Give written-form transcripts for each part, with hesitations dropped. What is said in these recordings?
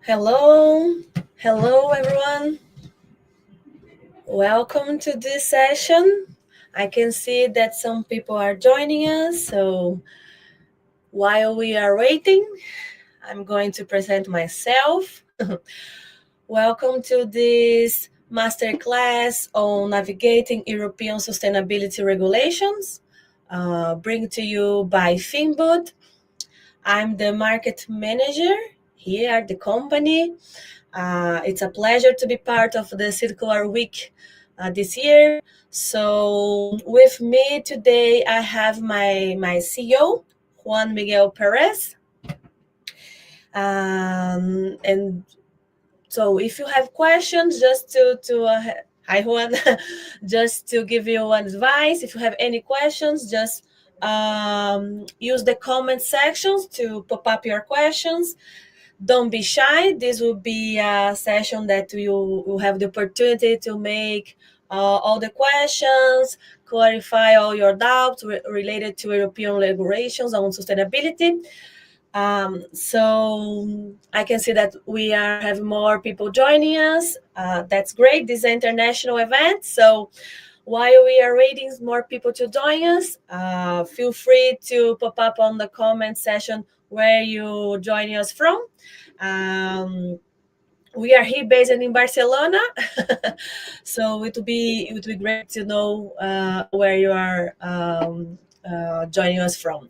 Hello, hello everyone. Welcome to this session. I can see that some people are joining us, so while we are waiting, I'm going to present myself. Welcome to this masterclass on navigating European sustainability regulations, bring to you by Finboot. I'm the market manager here at the company. It's a pleasure to be part of the Circular Week this year. So with me today, I have my CEO, Juan Miguel Perez. And so if you have questions, just hi Juan, just to give you one advice, if you have any questions, just use the comment sections to pop up your questions. Don't be shy. This will be a session that you will have the opportunity to make all the questions, clarify all your doubts related to European regulations on sustainability. So I can see that we are having more people joining us. That's great. This is an international event. So while we are waiting more people to join us, feel free to pop up on the comment section where you joining us from. We are here based in Barcelona, so it would be great to know where you are joining us from.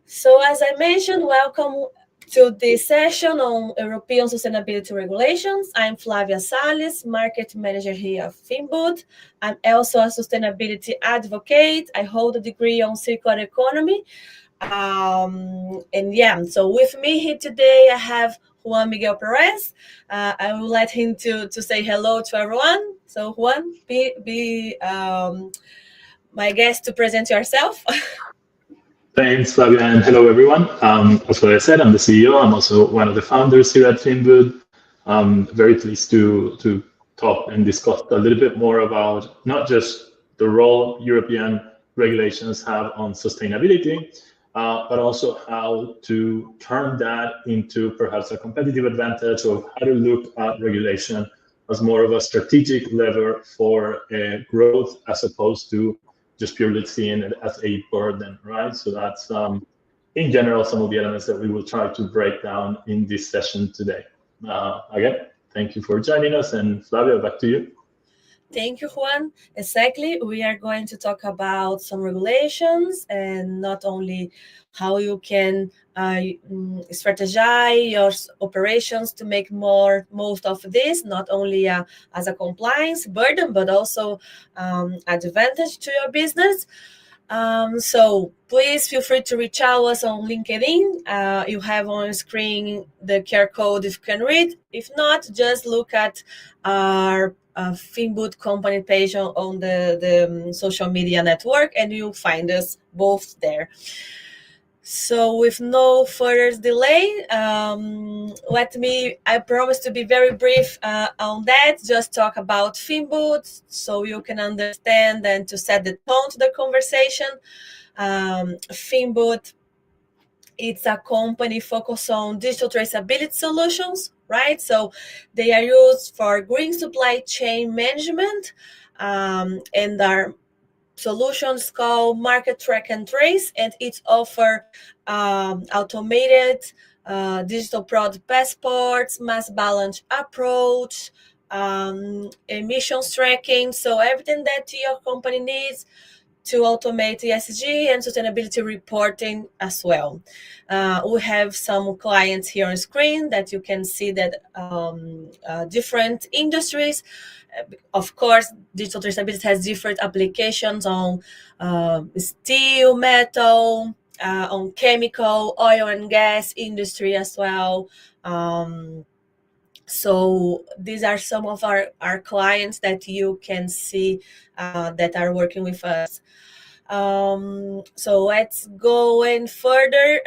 So as I mentioned, welcome to this session on European Sustainability Regulations. I'm Flavia Salles, Market Manager here at Finboot. I'm also a sustainability advocate. I hold a degree on circular economy. So with me here today, I have Juan Miguel Perez. I will let him to say hello to everyone. So Juan, be my guest to present yourself. Thanks, Flavia, and hello, everyone. As I said, I'm the CEO. I'm also one of the founders here at Finboot. I'm very pleased to talk and discuss a little bit more about not just the role European regulations have on sustainability, but also how to turn that into perhaps a competitive advantage of how to look at regulation as more of a strategic lever for growth as opposed to just purely seeing it as a burden, right? So that's, in general, some of the elements that we will try to break down in this session today. Again, thank you for joining us, and Flavia, back to you. Thank you, Juan. Exactly. We are going to talk about some regulations and not only how you can strategize your operations to make most of this, not only as a compliance burden, but also advantage to your business. So please feel free to reach out us on LinkedIn. You have on screen the QR code if you can read. If not, just look at our Finboot company page on the social media network and you'll find us both there. So with no further delay, I promise to be very brief on that, just talk about Finboot so you can understand and to set the tone to the conversation. Finboot, it's a company focused on digital traceability solutions, right? So they are used for green supply chain management and are solutions called Market Track and Trace, and it offers automated digital product passports, mass balance approach, emissions tracking. So everything that your company needs to automate ESG and sustainability reporting as well. We have some clients here on screen that you can see that different industries. Of course, digital traceability has different applications on steel, metal, on chemical, oil and gas industry as well. So these are some of our clients that you can see that are working with us. So let's go in further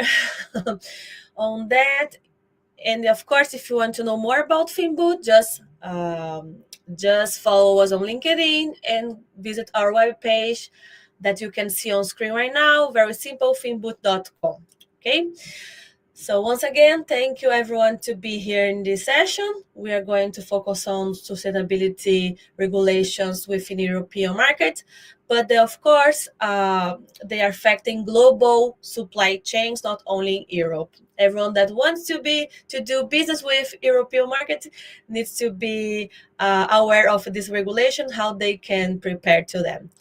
on that. And of course, if you want to know more about Finboot, just follow us on LinkedIn and visit our webpage that you can see on screen right now. Very simple, finboot.com. Okay. So once again, thank you everyone to be here in this session. We are going to focus on sustainability regulations within the European market, but they, of course, they are affecting global supply chains, not only in Europe. Everyone that wants to do business with European market needs to be aware of this regulation, how they can prepare to them.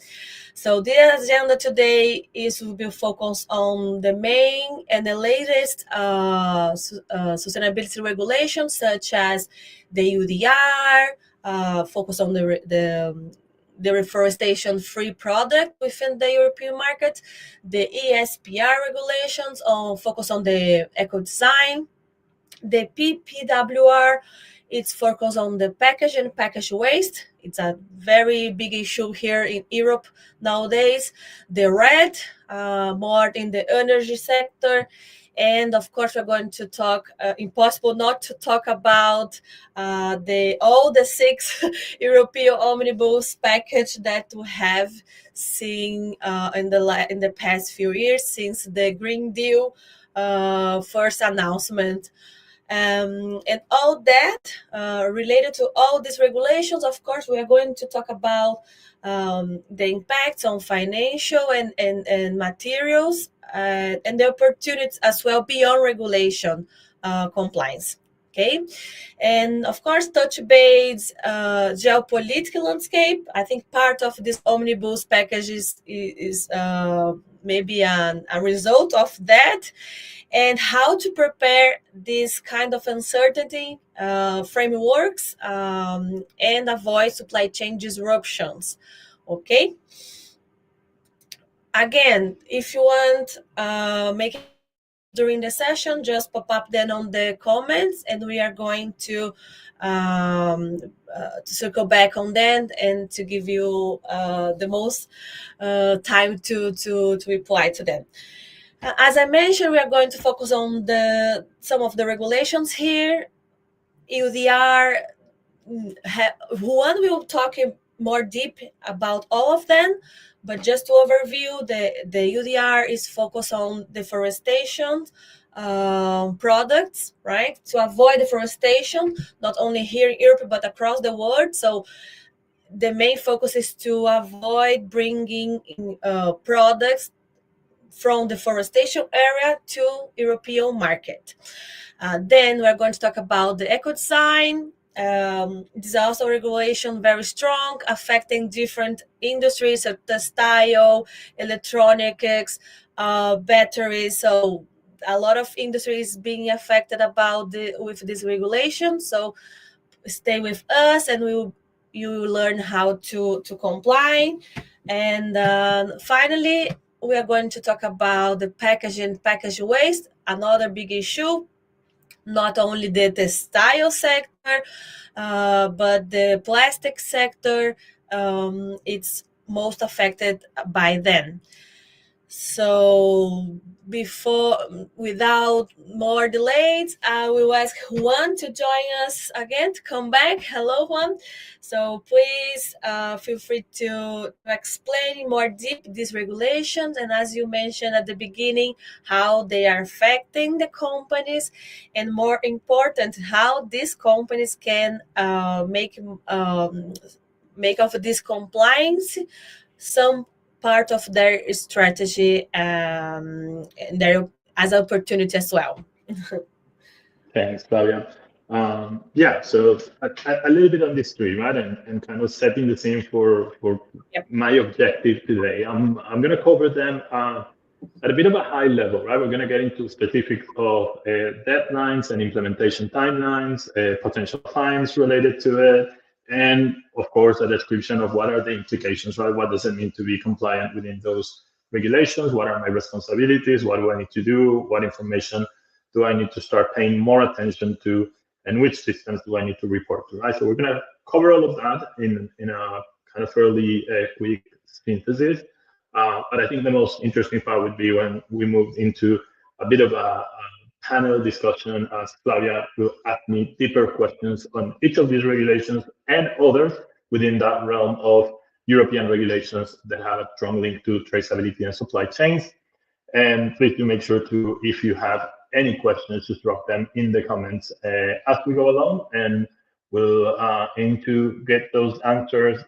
So the agenda today will be focused on the main and the latest sustainability regulations, such as the EUDR, focus on the reforestation-free product within the European market, the ESPR regulations, focus on the Ecodesign, the PPWR, it's focused on the package and package waste. It's a very big issue here in Europe nowadays. The red, more in the energy sector. And of course, we're going to talk, impossible not to talk about all the 6 European omnibus package that we have seen in the past few years since the Green Deal first announcement. And all that related to all these regulations. Of course, we are going to talk about the impacts on financial and materials and the opportunities as well beyond regulation compliance. Okay, and of course, touch base geopolitical landscape. I think part of this omnibus package is maybe a result of that, and how to prepare this kind of uncertainty frameworks and avoid supply chain disruptions. Okay. Again, if you want making comments during the session, just pop up then on the comments, and we are going to circle back on that and to give you the most time to reply to them. As I mentioned, we are going to focus on some of the regulations here. EUDR, Juan will talk more deep about all of them, but just to overview, the EUDR is focused on deforestation products, right? To avoid deforestation, not only here in Europe, but across the world. So the main focus is to avoid bringing products from deforestation area to European market. Then we're going to talk about the Ecodesign. This is also regulation very strong, affecting different industries such as textile, electronics, batteries. So a lot of industries being affected with this regulation. So stay with us, and you will learn how to comply. And finally, we are going to talk about the package and package waste, another big issue. Not only the textile sector, but the plastic sector, it's most affected by them. So without more delays, I will ask Juan to join us again, to come back. Hello, Juan. So please feel free to explain more deep these regulations, and as you mentioned at the beginning, how they are affecting the companies, and more important, how these companies can make of this compliance some part of their strategy and their as an opportunity as well. Thanks, Flavia. Yeah, so a little bit on this stream, right, and kind of setting the scene for Yep. my objective today. I'm going to cover them at a bit of a high level, right? We're going to get into specifics of deadlines and implementation timelines, potential fines related to it, and of course, a description of what are the implications, right? What does it mean to be compliant within those regulations? What are my responsibilities? What do I need to do? What information do I need to start paying more attention to? And which systems do I need to report to, right? So we're going to cover all of that in a kind of fairly quick synthesis. But I think the most interesting part would be when we move into a bit of a panel discussion, as Flavia will ask me deeper questions on each of these regulations and others within that realm of European regulations that have a strong link to traceability and supply chains. And please do make sure to, if you have any questions, just drop them in the comments as we go along, and we'll aim to get those answers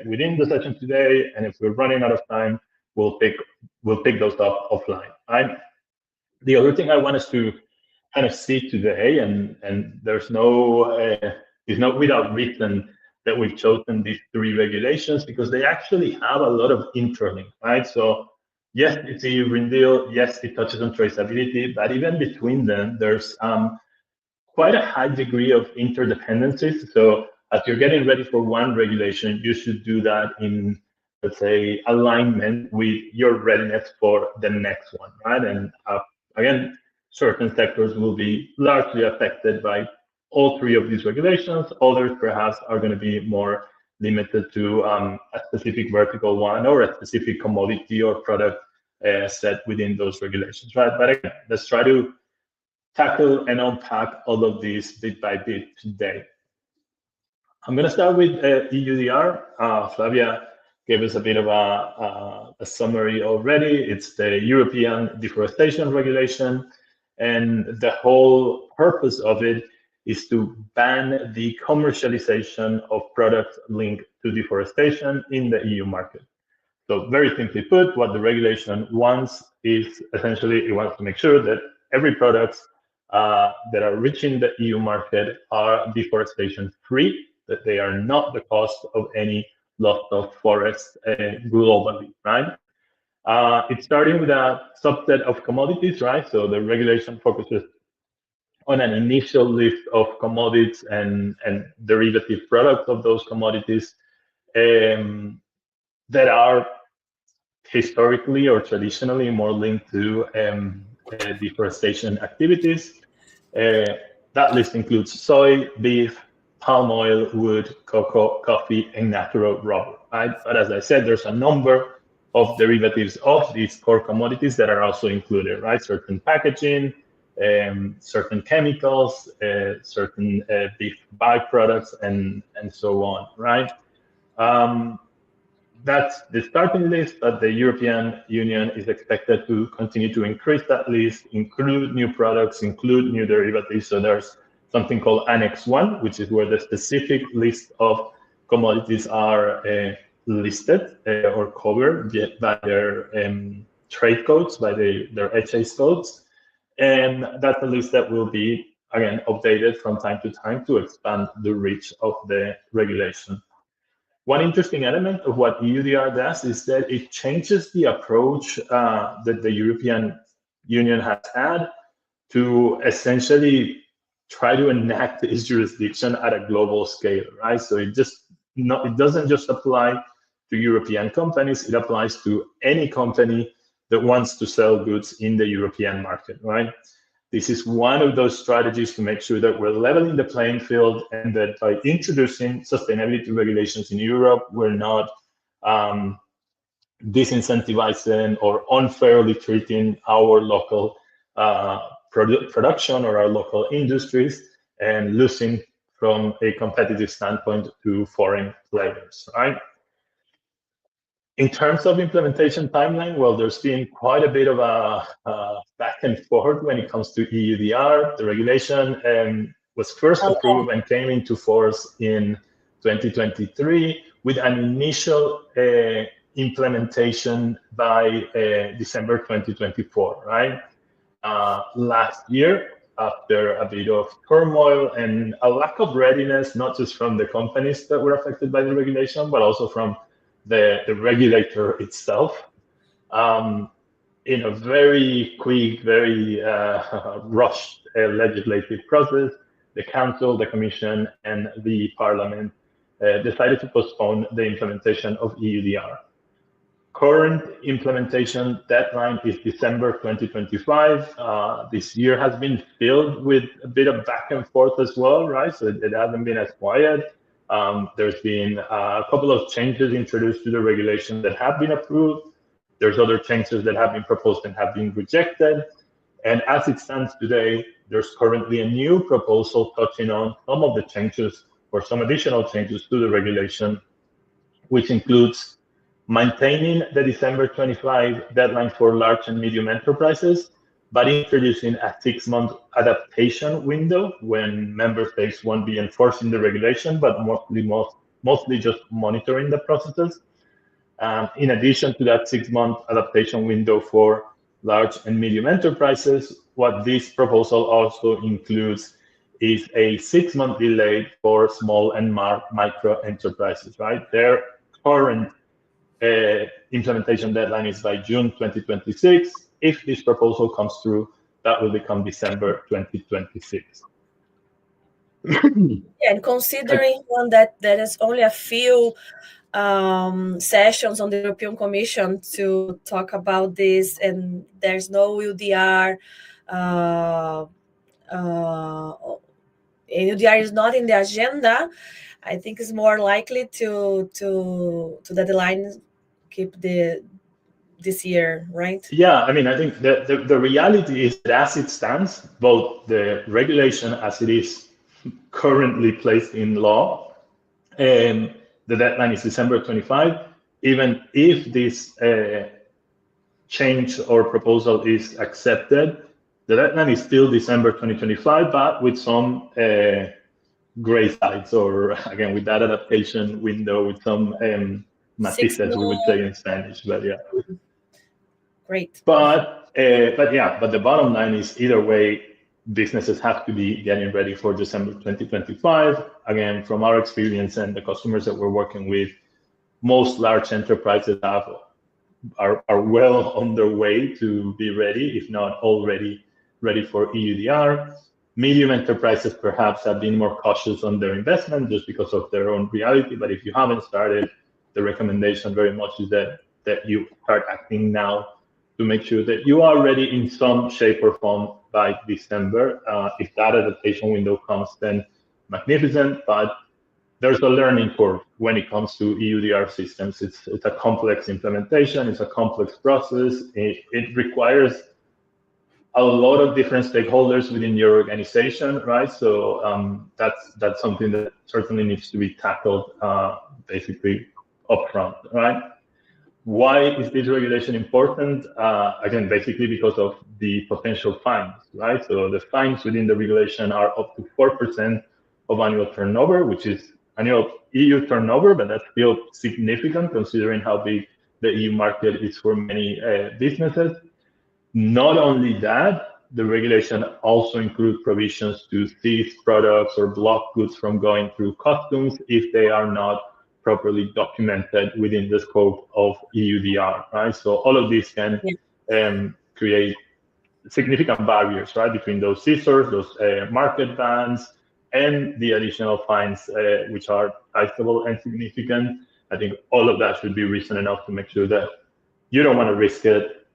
within the session today. And if we're running out of time, we'll pick those up offline. Right? The other thing I want us to kind of see today, and there's no it's not without reason that we've chosen these three regulations, because they actually have a lot of interlink, right? So yes, it's EU Green Deal. Yes, it touches on traceability, but even between them, there's quite a high degree of interdependencies. So as you're getting ready for one regulation, you should do that in, let's say, alignment with your readiness for the next one, right? And again, certain sectors will be largely affected by all three of these regulations. Others perhaps are going to be more limited to a specific vertical one or a specific commodity or product set within those regulations, right? But again, let's try to tackle and unpack all of these bit by bit today. I'm going to start with EUDR. Flavia gave us a bit of a summary already. It's the European Deforestation Regulation, and the whole purpose of it is to ban the commercialization of products linked to deforestation in the EU market. So very simply put, what the regulation wants is essentially, it wants to make sure that every product that are reaching the EU market are deforestation free, that they are not the cost of any loss of forest globally, right? It's starting with a subset of commodities, right? So the regulation focuses on an initial list of commodities and derivative products of those commodities that are historically or traditionally more linked to deforestation activities. That list includes soy, beef, palm oil, wood, cocoa, coffee, and natural rubber, right? But as I said, there's a number of derivatives of these core commodities that are also included, right? Certain packaging, certain chemicals, certain beef byproducts, and so on, right? That's the starting list, but the European Union is expected to continue to increase that list, include new products, include new derivatives. So there's something called Annex 1, which is where the specific list of commodities are listed or covered by their trade codes, by their HAs codes. And that's a list that will be, again, updated from time to time to expand the reach of the regulation. One interesting element of what EUDR does is that it changes the approach that the European Union has had to essentially try to enact its jurisdiction at a global scale, right? So it doesn't just apply to European companies, it applies to any company that wants to sell goods in the European market, right? This is one of those strategies to make sure that we're leveling the playing field, and that by introducing sustainability regulations in Europe, we're not disincentivizing or unfairly treating our local production or our local industries and losing from a competitive standpoint to foreign players, right? In terms of implementation timeline, well, there's been quite a bit of a back and forth when it comes to EUDR. The regulation was first approved and came into force in 2023 with an initial implementation by December 2024, right? Last year, after a bit of turmoil and a lack of readiness, not just from the companies that were affected by the regulation, but also from the regulator itself, in a very quick, very rushed legislative process, the Council, the Commission, and the Parliament decided to postpone the implementation of EUDR. Current implementation deadline is December 2025. This year has been filled with a bit of back and forth as well, right? So it hasn't been as quiet. There's been a couple of changes introduced to the regulation that have been approved. There's other changes that have been proposed and have been rejected. And as it stands today, there's currently a new proposal touching on some of the changes or some additional changes to the regulation, which includes maintaining the December 25 deadline for large and medium enterprises, but introducing a 6-month adaptation window when member states won't be enforcing the regulation, but mostly just monitoring the processes. In addition to that 6-month adaptation window for large and medium enterprises, what this proposal also includes is a 6-month delay for small and micro enterprises, right? Their current implementation deadline is by June 2026. If this proposal comes through, that will become December 2026. Yeah, and considering that there is only a few sessions on the European Commission to talk about this, and there's no EUDR. EUDR is not in the agenda. I think it's more likely to the deadline keep this year, right? Yeah, I mean, I think the reality is that as it stands, both the regulation as it is currently placed in law, and the deadline is December 25. Even if this change or proposal is accepted, the deadline is still December 2025, but with some gray sides, or again, with that adaptation window, with some matices, we would say in Spanish, but yeah. Great. But the bottom line is either way, businesses have to be getting ready for December 2025. Again, from our experience and the customers that we're working with, most large enterprises are well on their way to be ready, if not already ready for EUDR. Medium enterprises perhaps have been more cautious on their investment just because of their own reality. But if you haven't started, the recommendation very much is that you start acting now to make sure that you are ready in some shape or form by December. If that adaptation window comes, then magnificent, but there's a learning curve when it comes to EUDR systems. It's a complex implementation, it's a complex process. It requires a lot of different stakeholders within your organization, right? So that's something that certainly needs to be tackled basically upfront, right? Why is this regulation important? Again, basically because of the potential fines, right? So the fines within the regulation are up to 4% of annual turnover, which is annual EU turnover, but that's still significant considering how big the EU market is for many businesses. Not only that, the regulation also includes provisions to seize products or block goods from going through customs if they are not properly documented within the scope of EUDR, right? So all of these can create significant barriers, right, between those seizures, those market bans, and the additional fines, which are sizable and significant. I think all of that should be reason enough to make sure that you don't want to risk it.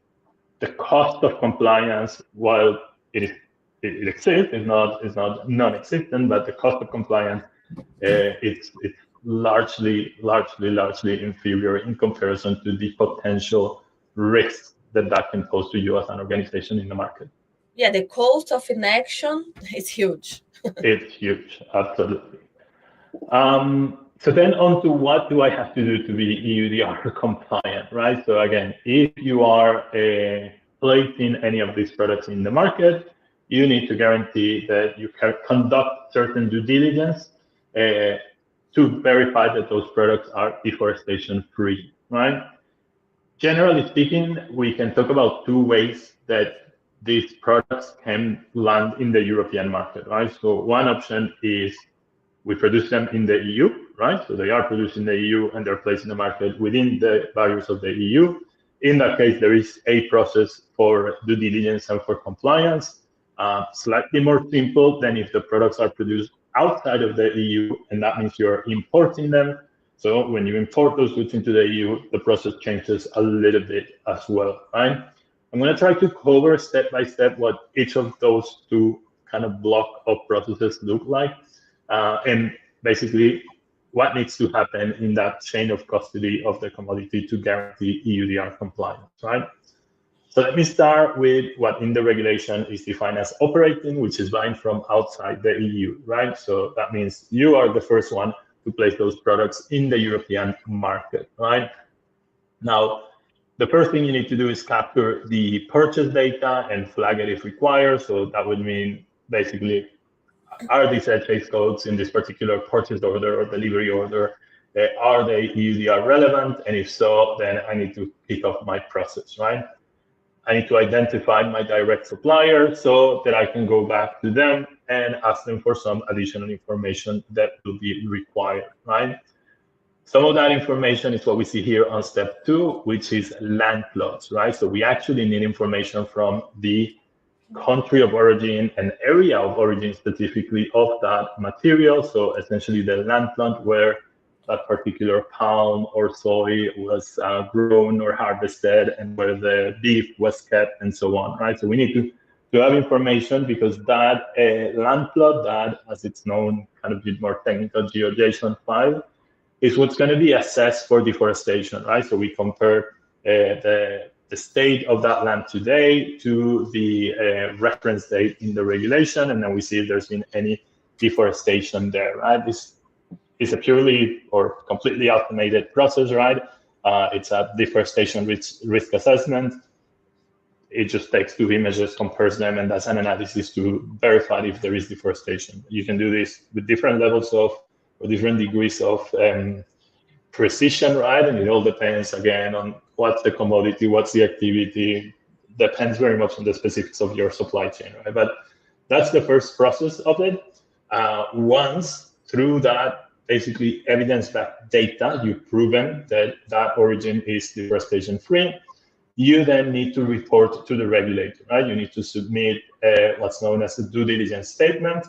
The cost of compliance, while it exists, is not non-existent, but the cost of compliance it's largely inferior in comparison to the potential risks that can pose to you as an organization in the market. Yeah, the cost of inaction is huge. It's huge, absolutely. So then on to what do I have to do to be EUDR compliant, right? So again, if you are placing any of these products in the market, you need to guarantee that you can conduct certain due diligence to verify that those products are deforestation free, right? Generally speaking, we can talk about two ways that these products can land in the European market, right? So one option is we produce them in the EU, right? So they are produced in the EU and they're placed in the market within the barriers of the EU. In that case, there is a process for due diligence and for compliance, slightly more simple than if the products are produced outside of the EU, and that means you're importing them. So when you import those goods into the EU, the process changes a little bit as well, right? I'm going to try to cover step by step what each of those two kind of block of processes look like, and basically what needs to happen in that chain of custody of the commodity to guarantee EUDR compliance, right? So let me start with what in the regulation is defined as operating, which is buying from outside the EU, right? So that means you are the first one to place those products in the European market, right? Now, The first thing you need to do is capture the purchase data and flag it if required. So that would mean basically, are these edge codes in this particular purchase order or delivery order, are they EUDR relevant? And if so, then I need to kick off my process, right? I need to identify my direct supplier so that I can go back to them and ask them for some additional information that will be required, right? Some of that information is what we see here on step 2, which is land plots, right? So we actually need information from the country of origin and area of origin specifically of that material. So essentially the land plot where that particular palm or soy was grown or harvested and where the beef was kept and so on, right? So we need to have information because that land plot, that as it's known, kind of bit more technical, GeoJSON file, is what's going to be assessed for deforestation, right? So we compare the state of that land today to the reference date in the regulation, and then we see if there's been any deforestation there, right? This is a purely or completely automated process, right? It's a deforestation risk assessment. It just takes 2 images, compares them, and does an analysis to verify if there is deforestation. You can do this with different levels of, or different degrees of precision, right? And it all depends, again, on what's the commodity, what's the activity, depends very much on the specifics of your supply chain, right? But that's the first process of it. Once through that, basically evidence-backed data, you've proven that that origin is deforestation-free, you then need to report to the regulator, right? You need to submit what's known as a due diligence statement.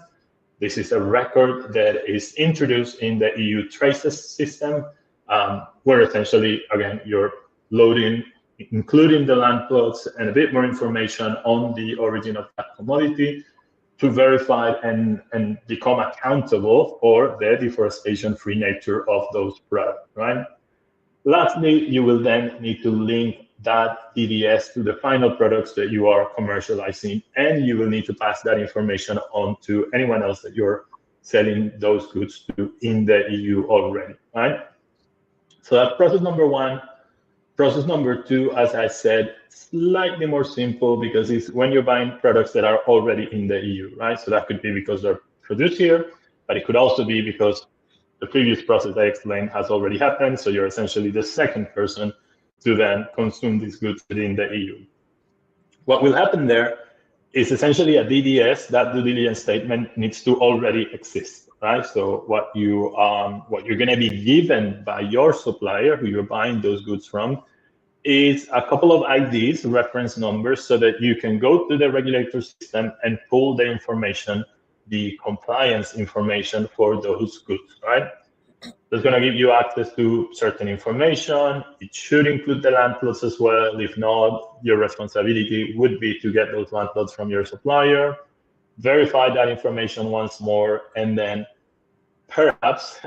This is a record that is introduced in the EU traces system, where essentially, again, you're loading, including the land plots and a bit more information on the origin of that commodity to verify and become accountable for the deforestation-free nature of those products, right? Lastly, you will then need to link that DDS to the final products that you are commercializing, and you will need to pass that information on to anyone else that you're selling those goods to in the EU already, right? So that's process number 1. Process number 2, as I said, slightly more simple because it's when you're buying products that are already in the EU, right? So that could be because they're produced here, but it could also be because the previous process I explained has already happened. So you're essentially the second person to then consume these goods within the EU. What will happen there is essentially a DDS, that due diligence statement needs to already exist, right? So what you're going to be given by your supplier, who you're buying those goods from, is a couple of IDs, reference numbers, so that you can go to the regulator system and pull the information, the compliance information for those goods, right? That's going to give you access to certain information. It should include the land plots as well. If not, your responsibility would be to get those land plots from your supplier, verify that information once more, and then perhaps,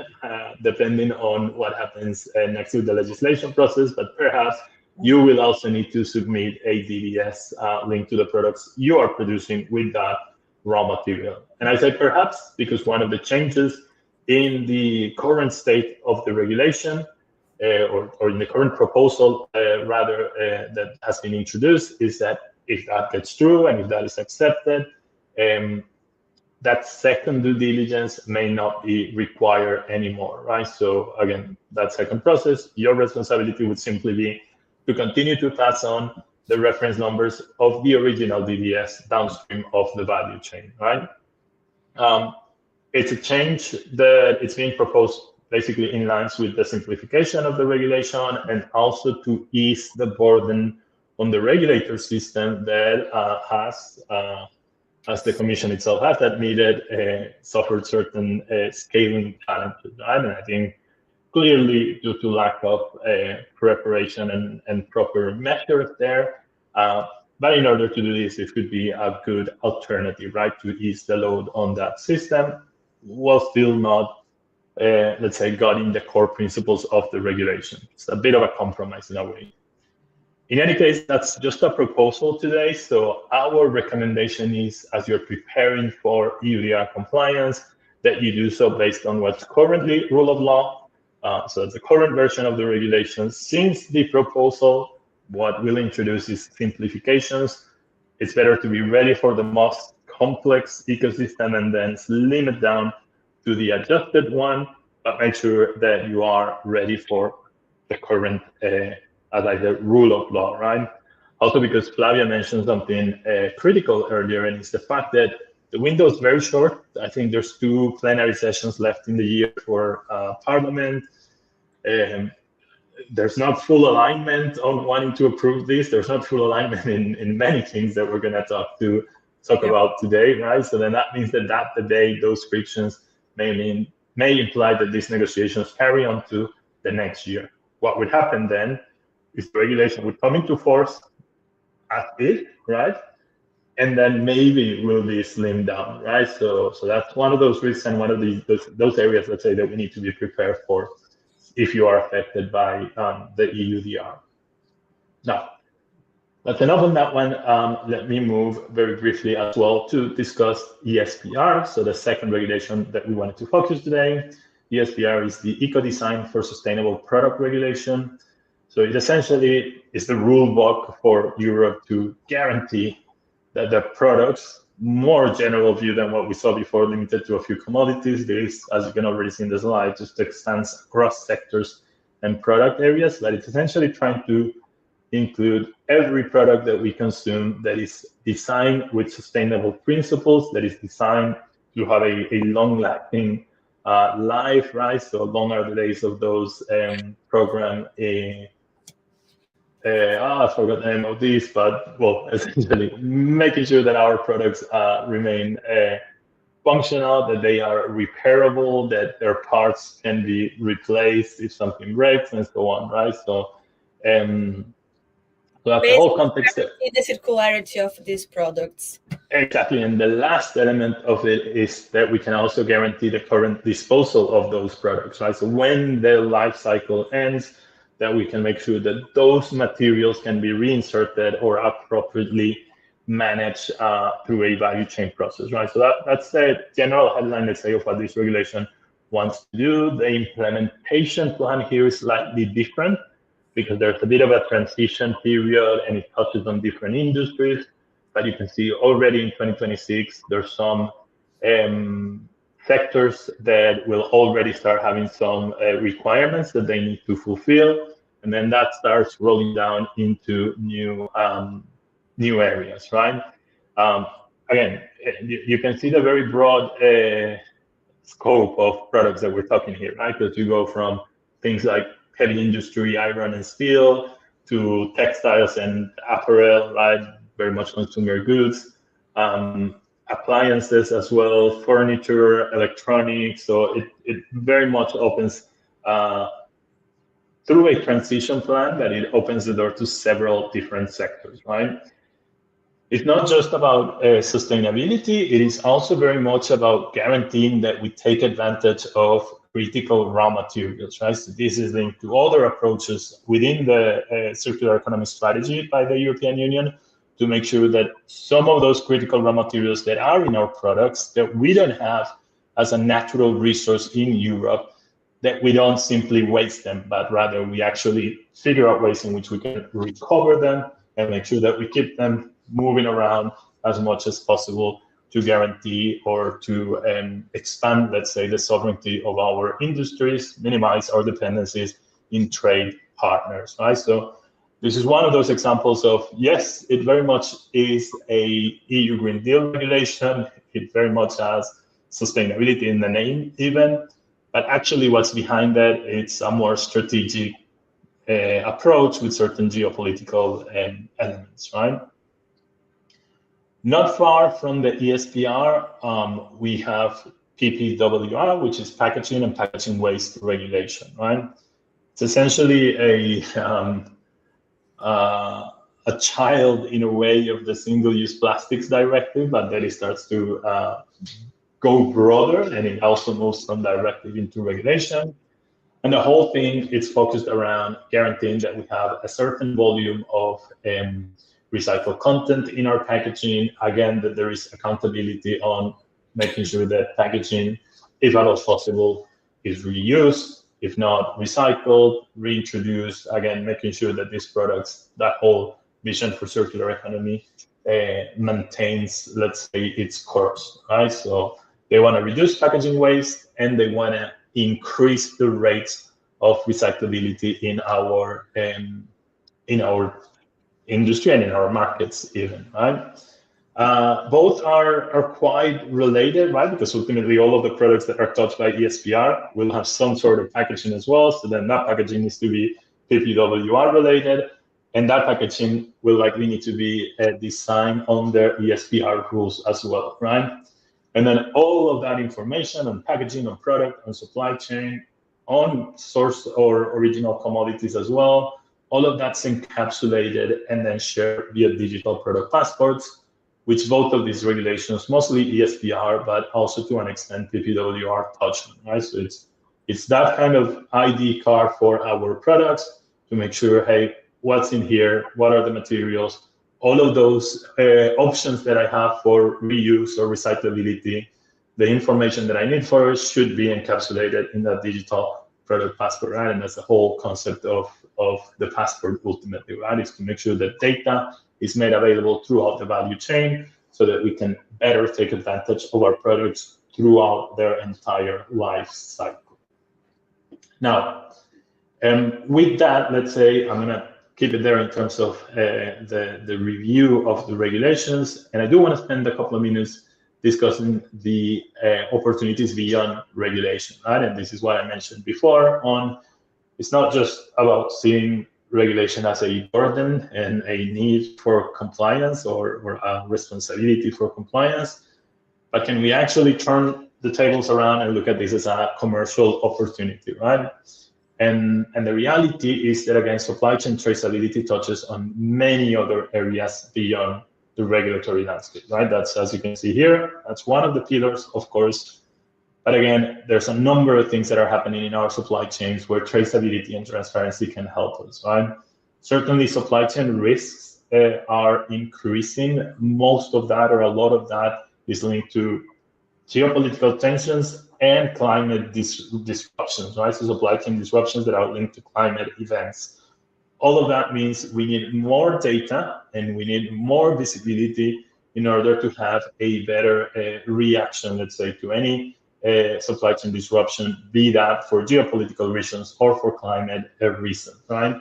depending on what happens next to the legislation process, but perhaps you will also need to submit a DDS linked to the products you are producing with that raw material. And I say perhaps because one of the changes in the current state of the regulation, or in the current proposal, that has been introduced, is that if that gets through and if that is accepted, that second due diligence may not be required anymore, right? So again, that second process, your responsibility would simply be to continue to pass on the reference numbers of the original DDS downstream of the value chain, right? It's a change that it's being proposed basically in lines with the simplification of the regulation and also to ease the burden on the regulator system that has, as the Commission itself has admitted, suffered certain scaling challenges, right? And I think clearly due to lack of preparation and proper measures there. But in order to do this, it could be a good alternative, right, to ease the load on that system, while still not, let's say, guarding the core principles of the regulation. It's a bit of a compromise in a way. In any case, that's just a proposal today. So our recommendation is, as you're preparing for EUDR compliance, that you do so based on what's currently rule of law. So it's the current version of the regulations. Since the proposal what we'll introduce is simplifications. It's better to be ready for the most complex ecosystem and then slim it down to the adjusted one, but make sure that you are ready for the current, like the rule of law, right? Also, because Flavia mentioned something critical earlier, and it's the fact that the window is very short. I think there's 2 plenary sessions left in the year for Parliament. There's not full alignment on wanting to approve this. There's not full alignment in many things that we're going to talk about today, right? So then that means that debate, those frictions may imply that these negotiations carry on to the next year. What would happen then is the regulation would come into force as is, right? And then maybe will be slimmed down, right? So that's one of those risks and one of those areas, let's say, that we need to be prepared for if you are affected by the EUDR. Now, that's enough on that one. Let me move very briefly as well to discuss ESPR. So the second regulation that we wanted to focus today. ESPR is the Ecodesign for Sustainable Product Regulation. So it essentially is the rule book for Europe to guarantee that the products, more general view than what we saw before, limited to a few commodities. This, as you can already see in the slide, just extends across sectors and product areas, but it's essentially trying to include every product that we consume that is designed with sustainable principles, that is designed to have a long-lasting life, right? So long are the days of those program. I forgot the name of these, but well, essentially making sure that our products remain functional, that they are repairable, that their parts can be replaced if something breaks, and so on, right? So, so that's the whole context. The circularity of these products. Exactly, and the last element of it is that we can also guarantee the current disposal of those products, right? So when their life cycle ends, that we can make sure that those materials can be reinserted or appropriately managed through a value chain process, right? So that's the general headline, let's say, of what this regulation wants to do. The implementation plan here is slightly different because there's a bit of a transition period and it touches on different industries. But you can see already in 2026, there's some sectors that will already start having some requirements that they need to fulfill, and then that starts rolling down into new areas, right? Again, you can see the very broad scope of products that we're talking here, right? Because you go from things like heavy industry, iron and steel, to textiles and apparel, right? Very much consumer goods. Appliances as well, furniture, electronics. So it very much opens through a transition plan, that it opens the door to several different sectors, right? It's not just about sustainability, it is also very much about guaranteeing that we take advantage of critical raw materials, right? So this is linked to other approaches within the circular economy strategy by the European Union, to make sure that some of those critical raw materials that are in our products that we don't have as a natural resource in Europe, that we don't simply waste them, but rather we actually figure out ways in which we can recover them and make sure that we keep them moving around as much as possible to guarantee or to expand, let's say, the sovereignty of our industries, minimize our dependencies in trade partners, right? So this is one of those examples of, yes, it very much is a EU Green Deal regulation. It very much has sustainability in the name even, but actually what's behind that, it's a more strategic approach with certain geopolitical elements, right? Not far from the ESPR, we have PPWR, which is Packaging and Packaging Waste Regulation, right? It's essentially a child in a way of the Single-Use Plastics Directive, but then it starts to go broader, and it also moves from directive into regulation. And the whole thing is focused around guaranteeing that we have a certain volume of recycled content in our packaging. Again, that there is accountability on making sure that packaging, if at all possible, is reused. if not recycled, reintroduced, again, making sure that these products, that whole vision for circular economy maintains, let's say, its course, right? So they want to reduce packaging waste and they want to increase the rates of recyclability in our industry and in our markets even, right? Both are quite related, right? Because ultimately all of the products that are touched by ESPR will have some sort of packaging as well. So then that packaging needs to be PPWR related, and that packaging will likely need to be designed under ESPR rules as well, right? And then all of that information on packaging, on product, on supply chain, on source or original commodities as well, all of that's encapsulated and then shared via digital product passports, which both of these regulations, mostly ESPR, but also to an extent PPWR touch on, right? So it's that kind of ID card for our products to make sure, hey, what's in here, what are the materials, all of those options that I have for reuse or recyclability, the information that I need for it should be encapsulated in that digital product passport, right? And that's the whole concept of the passport ultimately, right? Is to make sure that data is made available throughout the value chain so that we can better take advantage of our products throughout their entire life cycle. Now, with that, let's say I'm gonna keep it there in terms of the review of the regulations. And I do want to spend a couple of minutes discussing the opportunities beyond regulation, right? And this is what I mentioned before on, it's not just about seeing regulation as a burden and a need for compliance or a responsibility for compliance, but can we actually turn the tables around and look at this as a commercial opportunity, right? And the reality is that, again, supply chain traceability touches on many other areas beyond the regulatory landscape, right? That's, as you can see here, that's one of the pillars, of course. But again, there's a number of things that are happening in our supply chains where traceability and transparency can help us, right? Certainly, supply chain risks are increasing. Most of that, or a lot of that, is linked to geopolitical tensions and climate disruptions, right? So supply chain disruptions that are linked to climate events. All of that means we need more data and we need more visibility in order to have a better reaction, let's say, to any supply chain disruption, be that for geopolitical reasons or for climate reasons, right?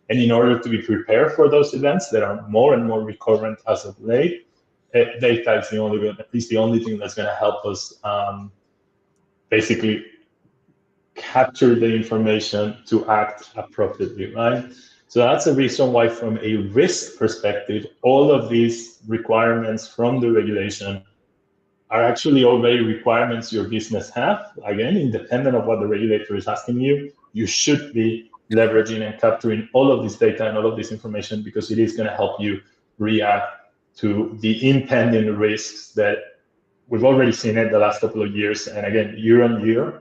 And in order to be prepared for those events that are more and more recurrent as of late, data is the only thing that's going to help us basically capture the information to act appropriately, right? So that's the reason why, from a risk perspective, all of these requirements from the regulation are actually already requirements your business have. Again, independent of what the regulator is asking you, you should be leveraging and capturing all of this data and all of this information, because it is going to help you react to the impending risks that we've already seen in the last couple of years. And again, year on year,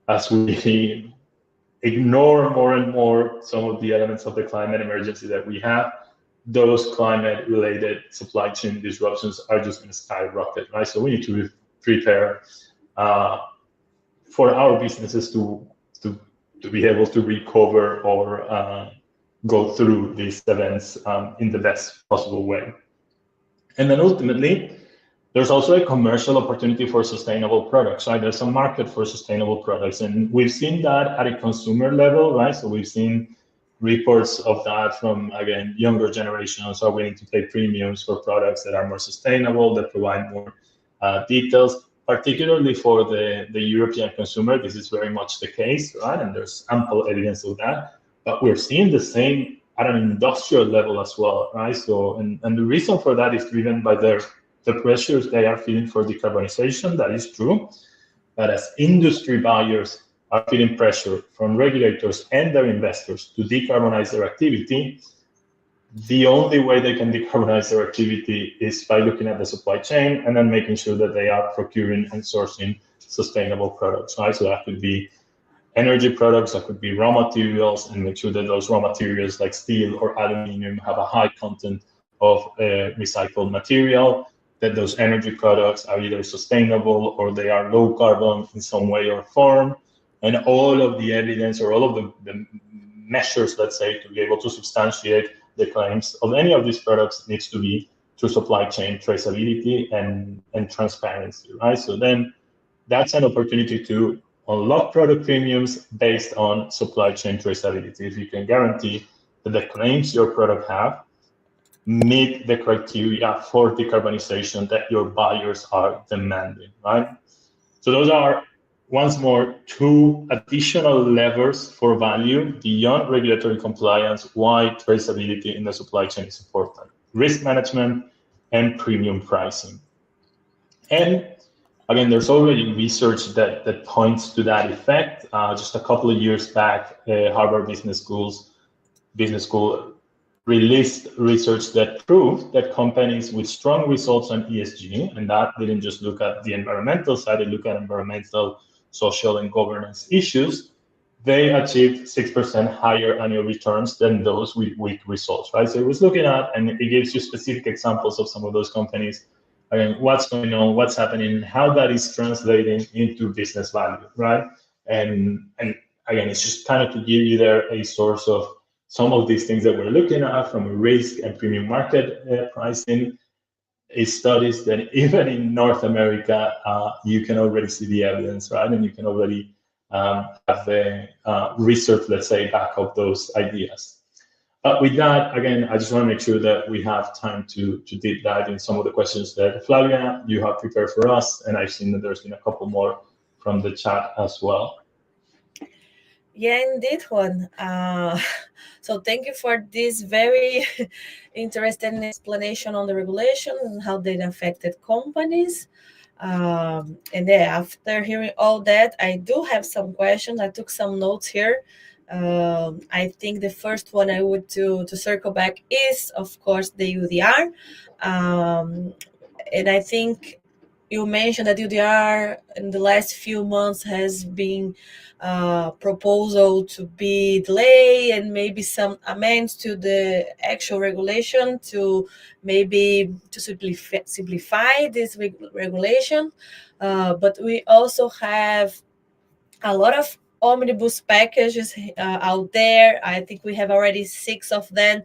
as we ignore more and more some of the elements of the climate emergency that we have, those climate-related supply chain disruptions are just going to skyrocket, right? So we need to prepare for our businesses to be able to recover or go through these events in the best possible way. And then ultimately, there's also a commercial opportunity for sustainable products, right? There's a market for sustainable products, and we've seen that at a consumer level, right? So we've seen reports of that from, again, younger generations are willing to pay premiums for products that are more sustainable, that provide more details, particularly for the European consumer. This is very much the case, right? And there's ample evidence of that, but we're seeing the same at an industrial level as well, right? So, and the reason for that is driven by the pressures they are feeling for decarbonization. That is true, but as industry buyers are feeling pressure from regulators and their investors to decarbonize their activity, the only way they can decarbonize their activity is by looking at the supply chain and then making sure that they are procuring and sourcing sustainable products, right? So that could be energy products, that could be raw materials, and make sure that those raw materials like steel or aluminum have a high content of recycled material, that those energy products are either sustainable or they are low carbon in some way or form, and all of the evidence or all of the measures, let's say, to be able to substantiate the claims of any of these products needs to be through supply chain traceability and transparency, right? So then that's an opportunity to unlock product premiums based on supply chain traceability. If you can guarantee that the claims your product have meet the criteria for decarbonization that your buyers are demanding, right? So those are, once more, two additional levers for value beyond regulatory compliance, why traceability in the supply chain is important. Risk management and premium pricing. And again, there's already research that points to that effect. Just a couple of years back, Harvard Business School released research that proved that companies with strong results on ESG, and that didn't just look at the environmental side, it looked at environmental, social, and governance issues, they achieved 6% higher annual returns than those with weak results, right? So it was looking at, and it gives you specific examples of some of those companies, again, what's going on, what's happening, how that is translating into business value, right? And again, it's just kind of to give you there a source of some of these things that we're looking at from a risk and premium market pricing. It studies that even in North America, you can already see the evidence, right? And you can already have the research, let's say, back up those ideas. With that, again, I just want to make sure that we have time to deep dive in some of the questions that Flavia, you have prepared for us, and I've seen that there's been a couple more from the chat as well. Yeah, indeed, Juan. So thank you for this very interesting explanation on the regulations and how they affected companies. And then after hearing all that, I do have some questions. I took some notes here. I think the first one I would to circle back is, of course, the EUDR. And I think you mentioned that EUDR in the last few months has been proposal to be delayed and maybe some amends to the actual regulation to maybe to simplify this regulation. But we also have a lot of omnibus packages out there. I think we have already 6 of them,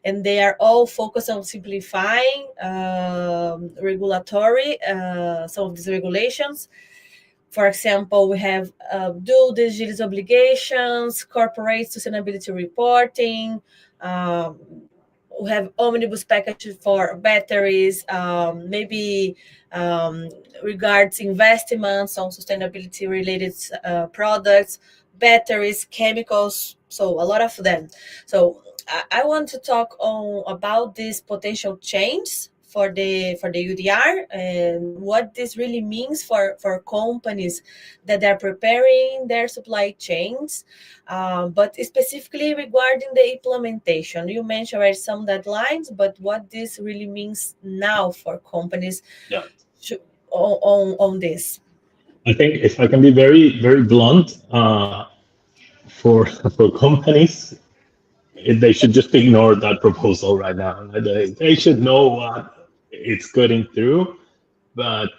and they are all focused on simplifying regulatory some of these regulations. For example, we have due diligence obligations, corporate sustainability reporting. We have omnibus package for batteries, maybe regards investments on sustainability related products, batteries, chemicals, so a lot of them. So I want to talk about this potential change for the EUDR and what this really means for companies that are preparing their supply chains, but specifically regarding the implementation. You mentioned already some deadlines, but what this really means now for companies on this. I think if I can be very, very blunt, for companies, they should just ignore that proposal right now. They should know what it's getting through, but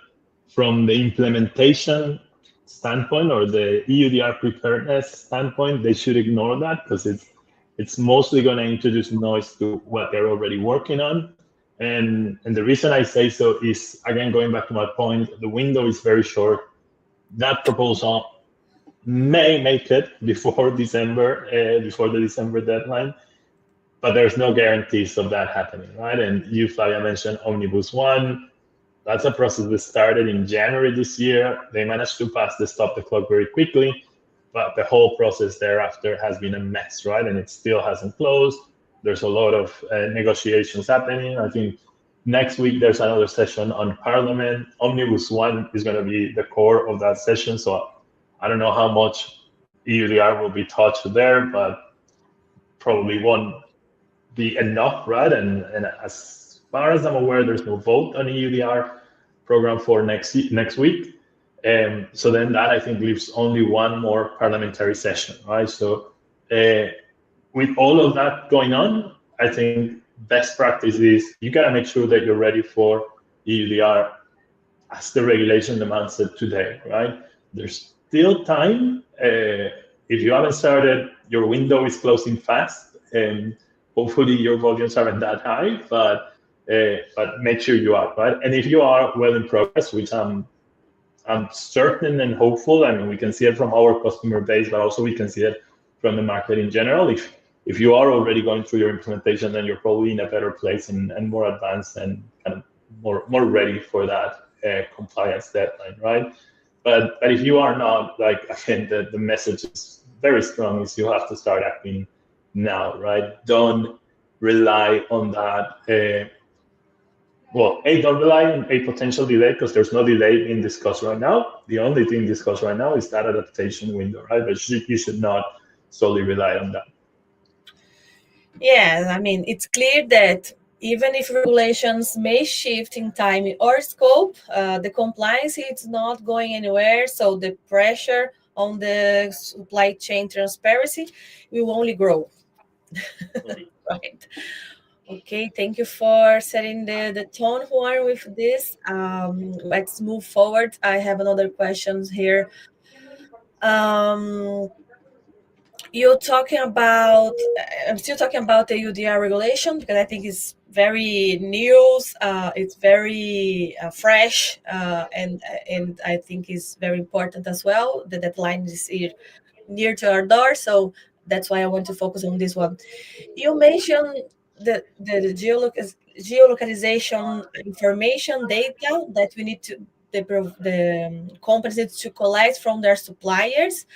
from the implementation standpoint or the EUDR preparedness standpoint, they should ignore that because it's mostly going to introduce noise to what they're already working on. And the reason I say so is, again, going back to my point, the window is very short. That proposal may make it before December, before the December deadline, but there's no guarantees of that happening, right? And you, Flavia, mentioned Omnibus 1. That's a process that started in January this year. They managed to pass the stop the clock very quickly, but the whole process thereafter has been a mess, right? And it still hasn't closed. There's a lot of negotiations happening. I think next week there's another session on Parliament. Omnibus 1 is going to be the core of that session. So I don't know how much EUDR will be touched there, but probably won't be enough, right? And as far as I'm aware, there's no vote on EUDR program for next week. So then that, I think, leaves only one more parliamentary session, right? So with all of that going on, I think best practice is you got to make sure that you're ready for EUDR as the regulation demands it today, right? There's still time. If you haven't started, your window is closing fast, and hopefully your volumes aren't that high, but make sure you are, right? And if you are well in progress, which I'm certain and hopeful, I mean, we can see it from our customer base, but also we can see it from the market in general. If you are already going through your implementation, then you're probably in a better place and more advanced and kind of more ready for that compliance deadline, right? But if you are not, like, again, the message is very strong, is you have to start acting now, right? Don't rely on that. Don't rely on a potential delay, because there's no delay being discussed right now. The only thing discussed right now is that adaptation window, right? But you should not solely rely on that. Yeah, I mean, it's clear that even if regulations may shift in time or scope, the compliance is not going anywhere. So the pressure on the supply chain transparency will only grow. Right. Okay, thank you for setting the tone, Juan, with this. Let's move forward. I have another question here. You're talking about, I'm still talking about the EUDR regulation, because I think it's very new, it's very fresh, and I think it's very important as well. The deadline is here near to our door, so that's why I want to focus on this one. You mentioned the geolocalization information data that we need to, the companies need to collect from their suppliers.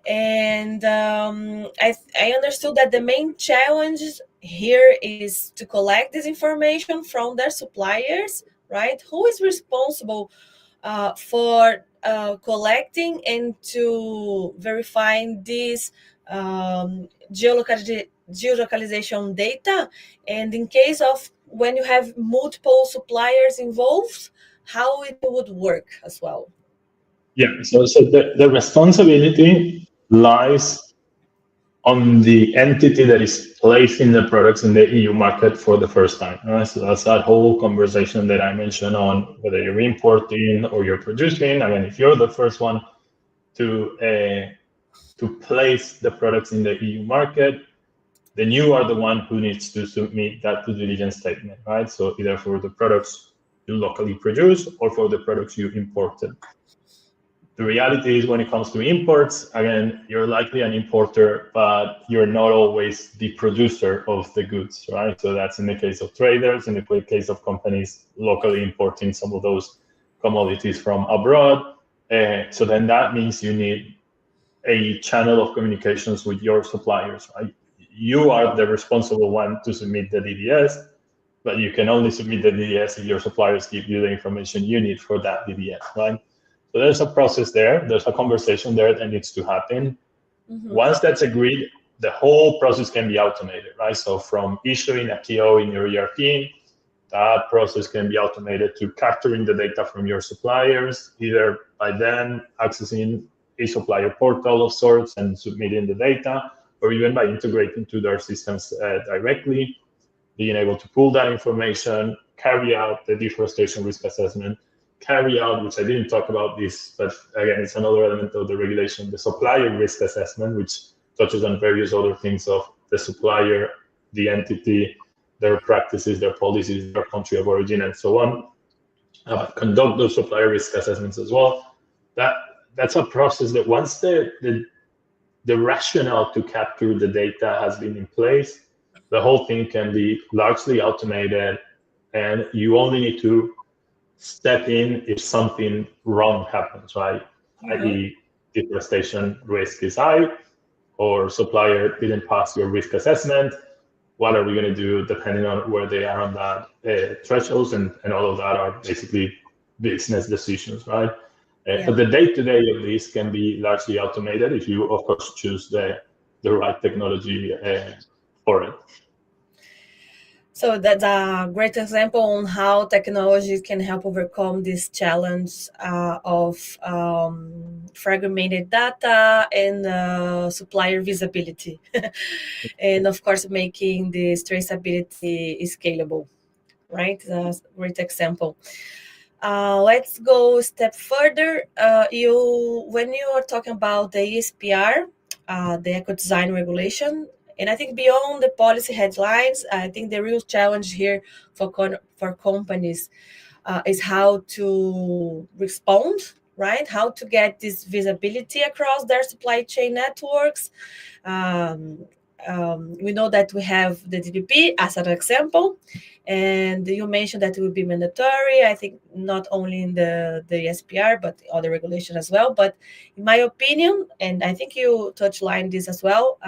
And I understood that the main challenge here is to collect this information from their suppliers, right? Who is responsible for collecting and to verifying this geolocalization data? And in case of when you have multiple suppliers involved, how it would work as well? Yeah, so the responsibility lies on the entity that is placing the products in the EU market for the first time. So that's that whole conversation that I mentioned on whether you're importing or you're producing. Again, if you're the first one to place the products in the EU market, then you are the one who needs to submit that due diligence statement, right? So either for the products you locally produce or for the products you imported. The reality is, when it comes to imports, again, you're likely an importer, but you're not always the producer of the goods, right? So that's in the case of traders, in the case of companies locally importing some of those commodities from abroad. So then that means you need a channel of communications with your suppliers, right? You are the responsible one to submit the DDS, but you can only submit the DDS if your suppliers give you the information you need for that DDS, right? So there's a process there. There's a conversation there that needs to happen. Mm-hmm. Once that's agreed, the whole process can be automated, right? So from issuing a PO in your ERP, that process can be automated to capturing the data from your suppliers, either by them accessing a supplier portal of sorts and submitting the data, or even by integrating to their systems directly, being able to pull that information, carry out the deforestation risk assessment, carry out, which I didn't talk about this, but again, it's another element of the regulation, the supplier risk assessment, which touches on various other things of the supplier, the entity, their practices, their policies, their country of origin, and so on. Conduct those supplier risk assessments as well. That's a process that once the rationale to capture the data has been in place, the whole thing can be largely automated, and you only need to step in if something wrong happens, right? Mm-hmm. I.e., deforestation risk is high, or supplier didn't pass your risk assessment. What are we going to do depending on where they are on that thresholds, and all of that are basically business decisions, right? But the day-to-day of this can be largely automated if you, of course, choose the right technology for it. So that's a great example on how technology can help overcome this challenge of fragmented data and supplier visibility. And of course, making this traceability scalable, right? That's a great example. Let's go a step further. When you are talking about the ESPR, the Ecodesign Regulation, and I think beyond the policy headlines, I think the real challenge here for companies is how to respond, right? How to get this visibility across their supply chain networks. Um, we know that we have the DPP as an example, and you mentioned that it will be mandatory. I think not only in the ESPR, but other regulation as well. But in my opinion, and I think you touchline this as well,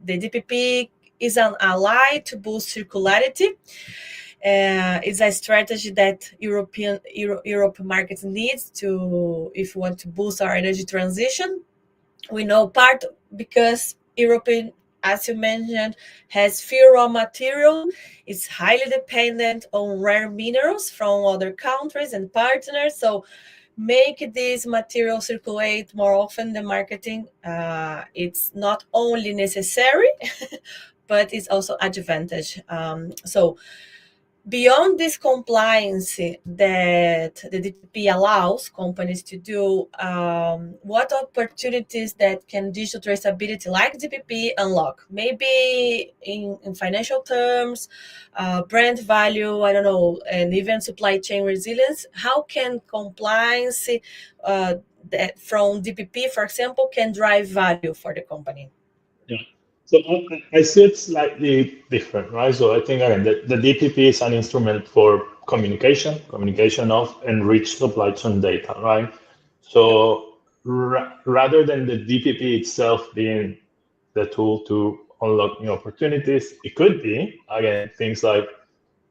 the DPP is an ally to boost circularity. It's a strategy that Europe markets needs to, if we want to boost our energy transition. We know part because European, as you mentioned, has few raw material. It's highly dependent on rare minerals from other countries and partners. So make these materials circulate more often than marketing. It's not only necessary, but it's also advantage. So beyond this compliance that the DPP allows companies to do, what opportunities that can digital traceability like DPP unlock? Maybe in financial terms, brand value, I don't know, and even supply chain resilience. How can compliance that from DPP, for example, can drive value for the company? Yeah. So I see it slightly different, right? So I think again, the DPP is an instrument for communication of enriched supply chain data, right? So rather than the DPP itself being the tool to unlock new opportunities, it could be again things like,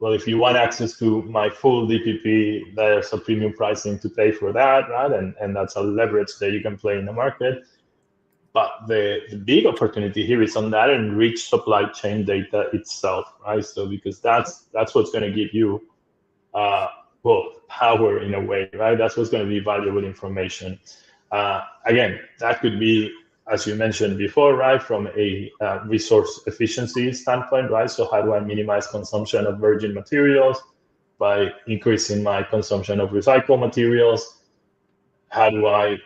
well, if you want access to my full DPP, there's a premium pricing to pay for that, right? And that's a leverage that you can play in the market. But the big opportunity here is on that enriched supply chain data itself, right? So because that's what's going to give you well, power in a way, right? That's what's going to be valuable information. Again, that could be, as you mentioned before, right, from a resource efficiency standpoint, right? So how do I minimize consumption of virgin materials by increasing my consumption of recycled materials? How do I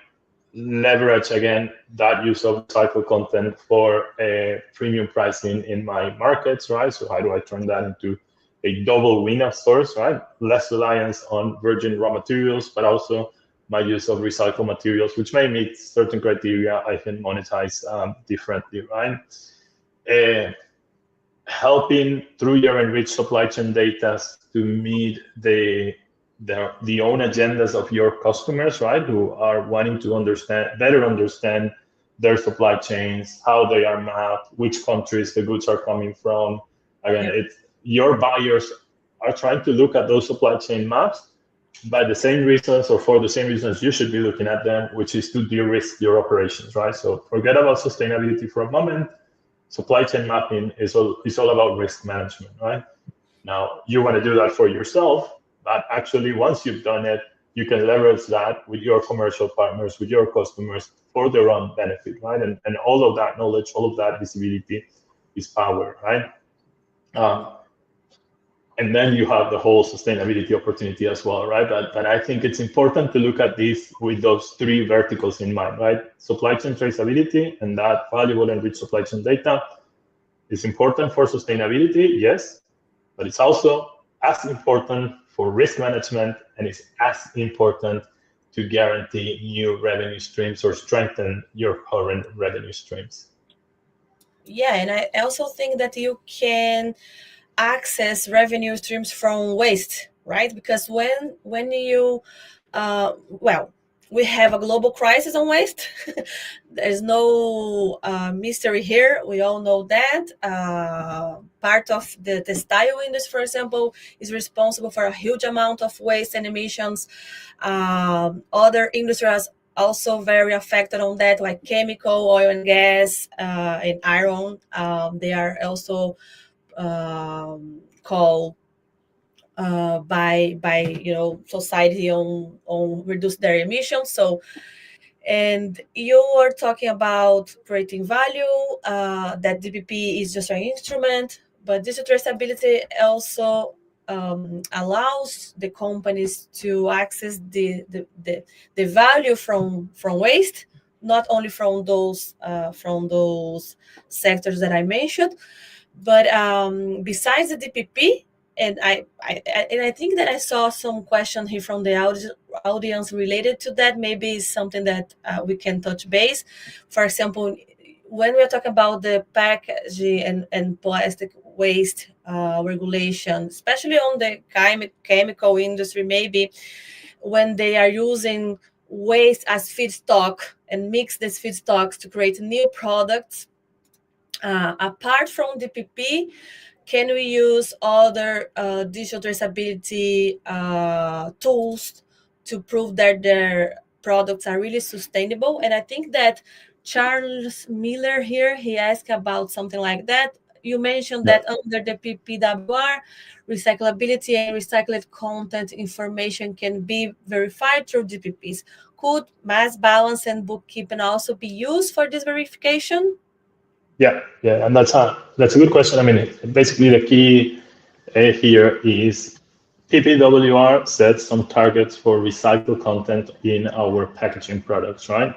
leverage again that use of recycled content for a premium pricing in my markets, right? So how do I turn that into a double win of sorts, right? Less reliance on virgin raw materials, but also my use of recycled materials, which may meet certain criteria I can monetize differently, right? Helping through your enriched supply chain data to meet the own agendas of your customers, right? Who are wanting to better understand their supply chains, how they are mapped, which countries the goods are coming from. Again, it's your buyers are trying to look at those supply chain maps by the same reasons or for the same reasons you should be looking at them, which is to de-risk your operations, right? So forget about sustainability for a moment. Supply chain mapping is all about risk management, right? Now, you want to do that for yourself, but actually, once you've done it, you can leverage that with your commercial partners, with your customers for their own benefit, right? And all of that knowledge, all of that visibility is power, right? And then you have the whole sustainability opportunity as well, right? But I think it's important to look at this with those three verticals in mind, right? Supply chain traceability and that valuable and rich supply chain data is important for sustainability, yes, but it's also as important for risk management and it's as important to guarantee new revenue streams or strengthen your current revenue streams. Yeah, and I also think that you can access revenue streams from waste, right? Because when you well, we have a global crisis on waste. There's no mystery here. We all know that. Part of the textile industry, for example, is responsible for a huge amount of waste and emissions. Other industries also very affected on that, like chemical, oil and gas, and iron. They are also called by society on reduce their emissions. So, and you are talking about creating value. That DPP is just an instrument, but digital traceability also allows the companies to access the value from waste, not only from those sectors that I mentioned, but besides the DPP, and I think that I saw some question here from the audience related to that. Maybe it's something that we can touch base. For example, when we're talking about the packaging and plastic waste regulation, especially on the chemical industry, maybe when they are using waste as feedstock and mix these feedstocks to create new products, apart from DPP, can we use other digital traceability tools to prove that their products are really sustainable? And I think that Charles Miller here, he asked about something like that. You mentioned that under the PPWR, recyclability and recycled content information can be verified through DPPs. Could mass balance and bookkeeping also be used for this verification? Yeah, and that's a good question. I mean, basically the key here is PPWR sets some targets for recycled content in our packaging products, right?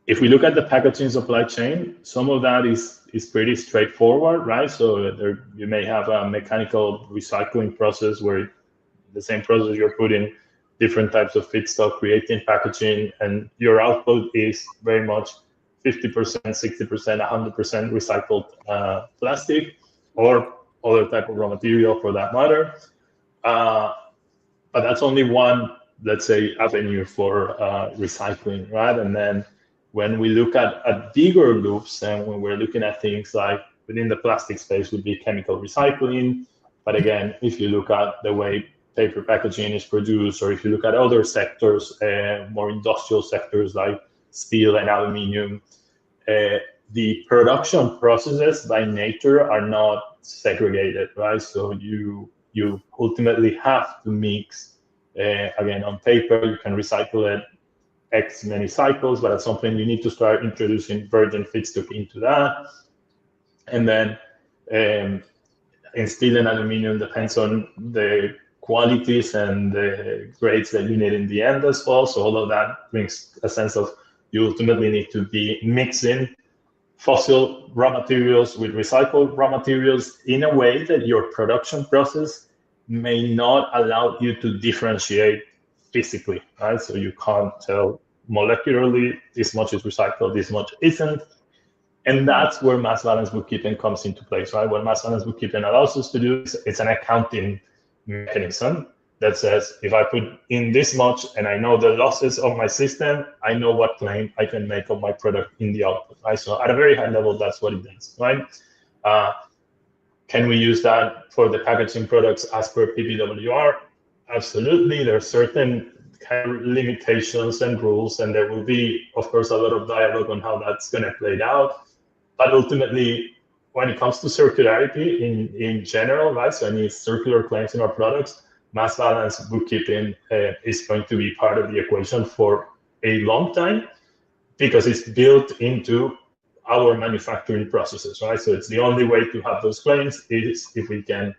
If we look at the packaging supply chain, some of that is pretty straightforward, right? So there, you may have a mechanical recycling process where the same process you're putting different types of feedstock, creating packaging, and your output is very much 50%, 60%, 100% recycled plastic or other type of raw material for that matter. But that's only one, let's say, avenue for recycling, right? And then when we look at bigger loops, and when we're looking at things like within the plastic space would be chemical recycling. But again, if you look at the way paper packaging is produced, or if you look at other sectors, more industrial sectors like steel and aluminum, the production processes by nature are not segregated, right? So you ultimately have to mix. Again, on paper, you can recycle it X many cycles, but at some point you need to start introducing virgin feedstock into that. And then in steel and aluminum depends on the qualities and the grades that you need in the end as well. So all of that brings a sense of you ultimately need to be mixing fossil raw materials with recycled raw materials in a way that your production process may not allow you to differentiate physically, right? So you can't tell molecularly this much is recycled, this much isn't. And that's where mass balance bookkeeping comes into place, right? What mass balance bookkeeping allows us to do is it's an accounting mechanism that says, if I put in this much and I know the losses of my system, I know what claim I can make of my product in the output, right? So at a very high level, that's what it does, right? Can we use that for the packaging products as per PPWR? Absolutely. There are certain kind of limitations and rules, and there will be, of course, a lot of dialogue on how that's going to play out. But ultimately, when it comes to circularity in general, right, so any circular claims in our products, mass balance bookkeeping is going to be part of the equation for a long time because it's built into our manufacturing processes, right? So it's the only way to have those claims is if we can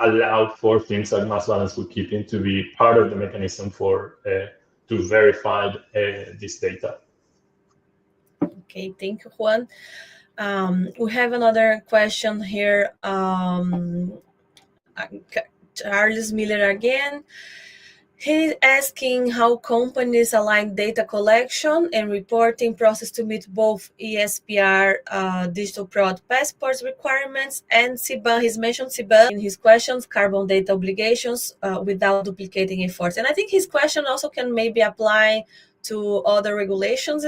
allow for things like mass balance bookkeeping to be part of the mechanism for to verify this data. Okay, thank you, Juan. We have another question here. Charles Miller again. He's asking how companies align data collection and reporting process to meet both ESPR digital product passports requirements and CBAM. He's mentioned CBAM in his questions, carbon data obligations without duplicating efforts. And I think his question also can maybe apply to other regulations,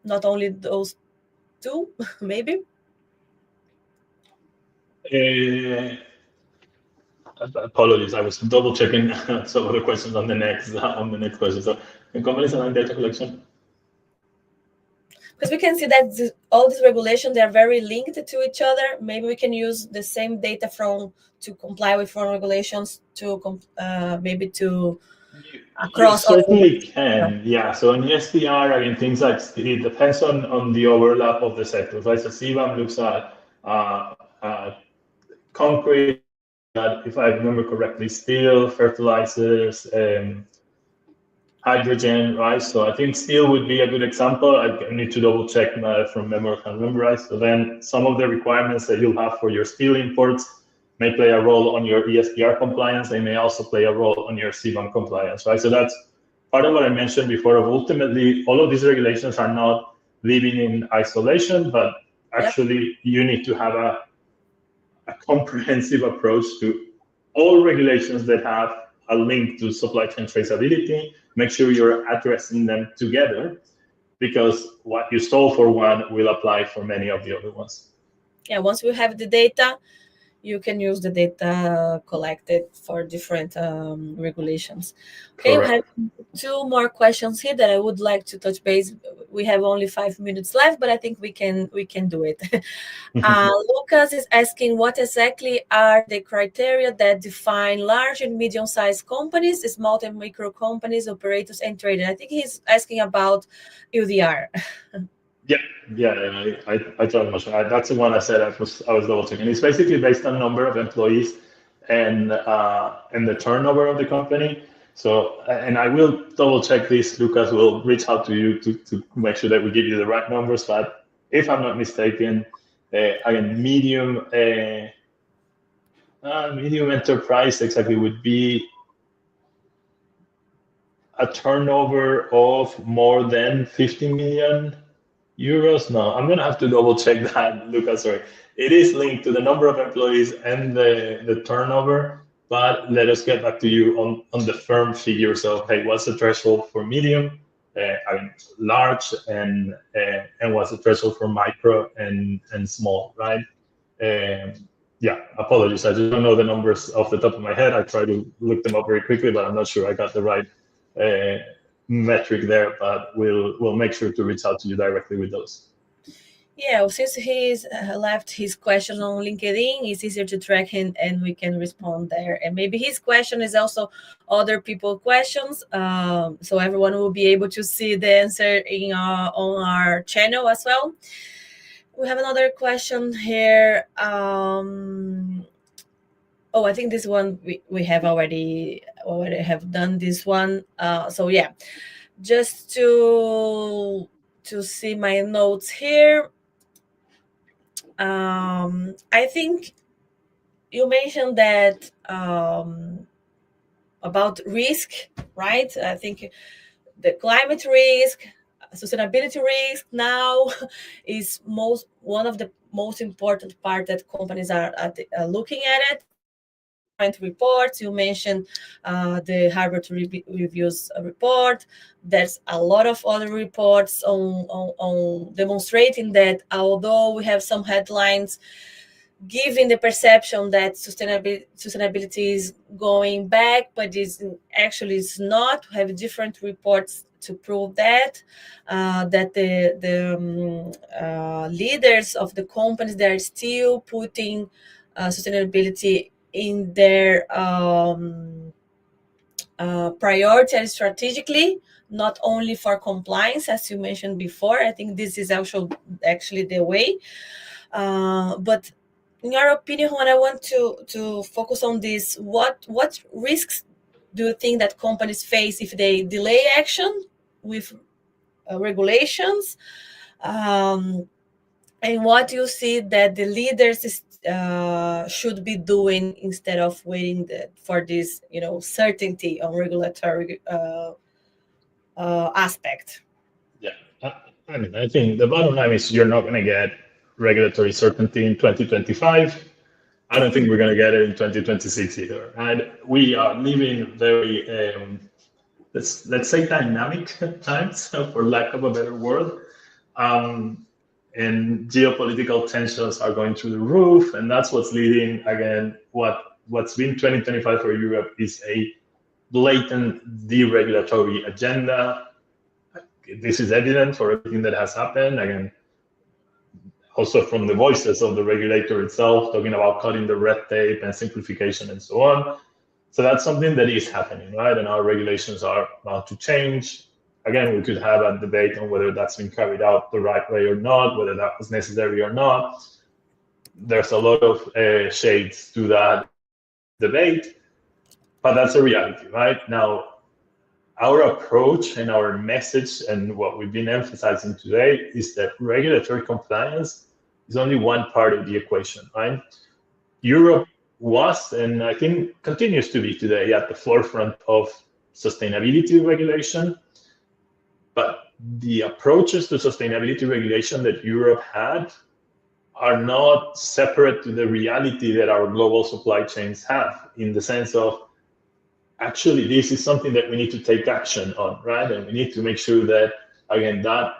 not only those two, maybe. Apologies, I was double checking some of the questions on the next question. So, in companies align data collection. Because we can see that all these regulations, they are very linked to each other. Maybe we can use the same data to comply with foreign regulations to maybe to across. You certainly can, yeah. So in ESPR, I mean, things like it depends on the overlap of the sectors, right? So CBAM looks at concrete that, if I remember correctly, steel, fertilizers, hydrogen, right? So I think steel would be a good example. I need to double check from memory, I can't remember, right? So then some of the requirements that you'll have for your steel imports may play a role on your ESPR compliance. They may also play a role on your CBAM compliance, right? So that's part of what I mentioned before. Of ultimately, all of these regulations are not living in isolation, but actually you need to have a comprehensive approach to all regulations that have a link to supply chain traceability. Make sure you're addressing them together, because what you solve for one will apply for many of the other ones. Yeah, once we have the data, you can use the data collected for different regulations. Okay, Correct. we have 2 more questions here that I would like to touch base. We have only 5 minutes left, but I think we can do it. Lucas is asking, what exactly are the criteria that define large and medium-sized companies, small and micro companies, operators, and traders? I think he's asking about EUDR. Yeah, I tried much. That's the one I said I was double checking. It's basically based on number of employees and the turnover of the company. So, and I will double check this. Lucas will reach out to you to make sure that we give you the right numbers. But if I'm not mistaken, again, medium enterprise exactly would be a turnover of more than 50 million euros. No, I'm gonna have to double check that, Lucas. Sorry, it is linked to the number of employees and the turnover. But let us get back to you on the firm figures of, hey, what's the threshold for medium, large, and what's the threshold for micro and small, right? Yeah, apologies. I just don't know the numbers off the top of my head. I try to look them up very quickly, but I'm not sure I got the right metric there. But we'll make sure to reach out to you directly with those. Yeah, well, since he's left his question on LinkedIn, it's easier to track him and we can respond there. And maybe his question is also other people's questions, so everyone will be able to see the answer in on our channel as well. We have another question here. Oh, I think this one we have already have done this one. So yeah, just to see my notes here. I think you mentioned that about risk, right? I think the climate risk, sustainability risk now is one of the most important part that companies are looking at it. Different reports. You mentioned the Harvard Reviews report. There's a lot of other reports on demonstrating that although we have some headlines giving the perception that sustainability is going back, but it's not. We have different reports to prove that the leaders of the companies, they're still putting sustainability in their priority and strategically, not only for compliance, as you mentioned before. I think this is also actually the way. But in your opinion, when I want to focus on this, what risks do you think that companies face if they delay action with regulations? And what do you see that the leaders should be doing instead of waiting for this, certainty on regulatory aspect? Yeah, I think the bottom line is you're not going to get regulatory certainty in 2025. I don't think we're going to get it in 2026 either. And we are living very, let's say, dynamic times, for lack of a better word. And geopolitical tensions are going through the roof, and that's what's leading, again, what's been 2025 for Europe is a blatant deregulatory agenda. This is evident for everything that has happened. Again, also from the voices of the regulator itself, talking about cutting the red tape and simplification and so on. So that's something that is happening, right? And our regulations are about to change. Again, we could have a debate on whether that's been carried out the right way or not, whether that was necessary or not. There's a lot of shades to that. debate, but that's a reality, right? Now, our approach and our message and what we've been emphasizing today is that regulatory compliance is only one part of the equation, right? Europe was, and I think continues to be today, at the forefront of sustainability regulation. But the approaches to sustainability regulation that Europe had are not separate to the reality that our global supply chains have, in the sense of, actually, this is something that we need to take action on, right? And we need to make sure that, again, that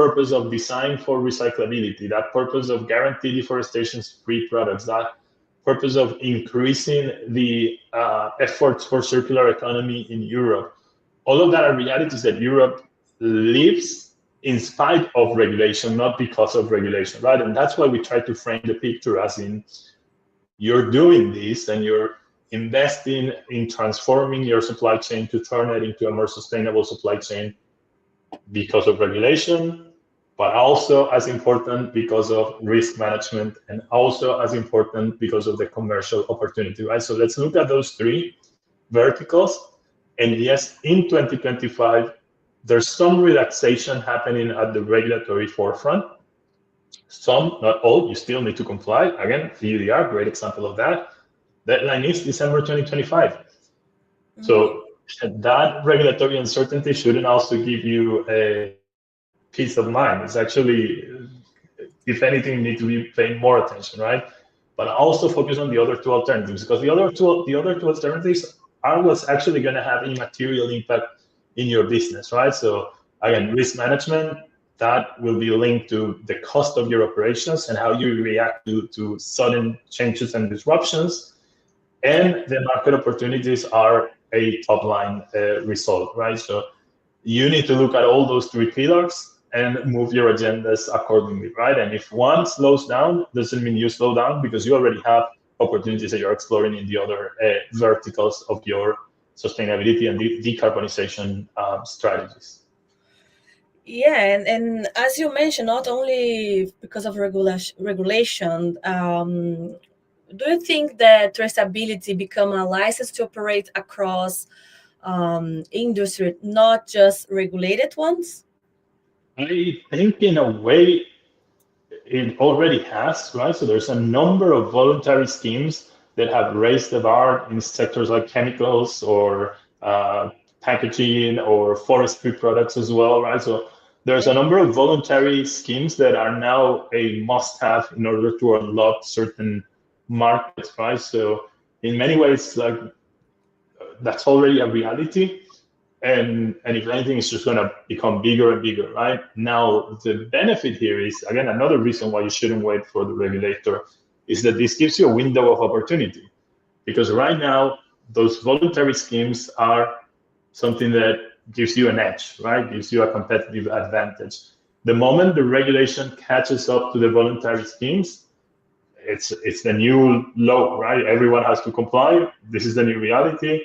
purpose of design for recyclability, that purpose of guaranteed deforestation-free products, that purpose of increasing the efforts for circular economy in Europe, all of that are realities that Europe lives in spite of regulation, not because of regulation, right? And that's why we try to frame the picture as in, you're doing this and you're investing in transforming your supply chain to turn it into a more sustainable supply chain because of regulation, but also as important because of risk management, and also as important because of the commercial opportunity, right? So let's look at those three verticals. And yes, in 2025, there's some relaxation happening at the regulatory forefront. Some, not all, you still need to comply. Again, EUDR, great example of that. Deadline is December 2025. Mm-hmm. So that regulatory uncertainty shouldn't also give you a peace of mind. It's actually, if anything, you need to be paying more attention, right? But also focus on the other two alternatives, because the other two alternatives are what's actually going to have a material impact in your business, right? So again, risk management, that will be linked to the cost of your operations and how you react to sudden changes and disruptions. And the market opportunities are a top-line result, right? So you need to look at all those three pillars and move your agendas accordingly, right? And if one slows down, doesn't mean you slow down, because you already have opportunities that you're exploring in the other verticals of your sustainability and decarbonization strategies. Yeah, and as you mentioned, not only because of regulation, do you think that traceability become a license to operate across industry, not just regulated ones? I think in a way it already has, right? So there's a number of voluntary schemes that have raised the bar in sectors like chemicals or packaging or forestry products as well, right? So there's a number of voluntary schemes that are now a must-have in order to unlock certain markets, right? So in many ways, like, that's already a reality. And if anything, it's just going to become bigger and bigger, right? Now, the benefit here is, again, another reason why you shouldn't wait for the regulator is that this gives you a window of opportunity. Because right now, those voluntary schemes are something that gives you an edge, right? Gives you a competitive advantage. The moment the regulation catches up to the voluntary schemes, it's the new low, right? Everyone has to comply. This is the new reality.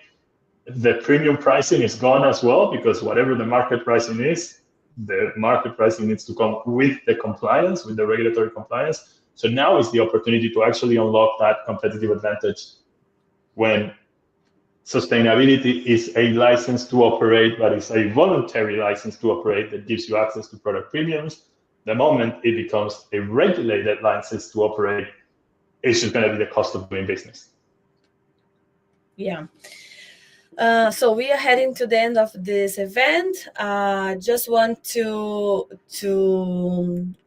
The premium pricing is gone as well, because whatever the market pricing is, the market pricing needs to come with the compliance, with the regulatory compliance. So now is the opportunity to actually unlock that competitive advantage when sustainability is a license to operate, but it's a voluntary license to operate that gives you access to product premiums. The moment it becomes a regulated license to operate, it's just going to be the cost of doing business. Yeah. So we are heading to the end of this event. Just want to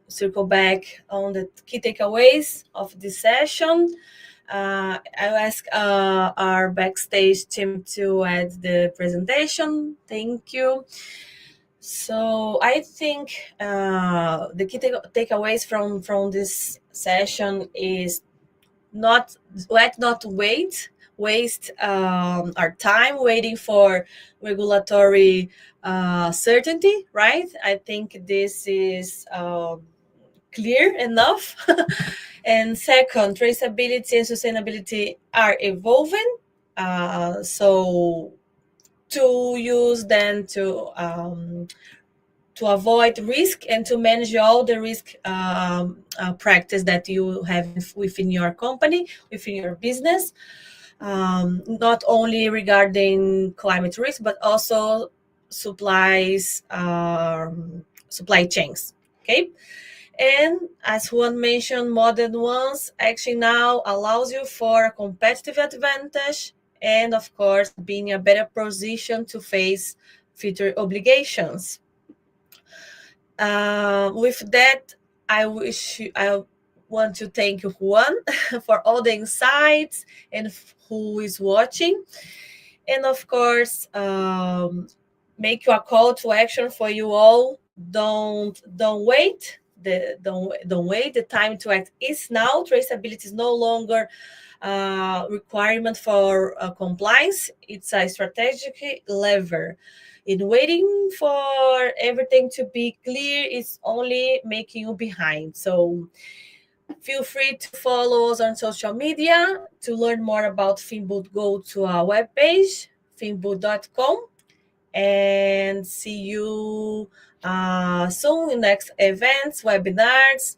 circle back on the key takeaways of this session. I'll ask our backstage team to add the presentation. Thank you. So I think the key takeaways from this session is let's not waste our time waiting for regulatory certainty, right? I think this is clear enough. And second, traceability and sustainability are evolving. So to use them to avoid risk and to manage all the risk practice that you have within your company, within your business, not only regarding climate risk, but also supplies, supply chains. Okay. And as Juan mentioned, modern ones actually now allows you for a competitive advantage and, of course, being in a better position to face future obligations. With that, I want to thank you, Juan, for all the insights and who is watching. And of course, make you a call to action for you all. Don't wait. Don't wait. The time to act is now. Traceability is no longer requirement for compliance. It's a strategic lever. In waiting for everything to be clear, it's only making you behind. So feel free to follow us on social media. To learn more about Finboot, go to our webpage, finboot.com, and see you soon in next events, webinars.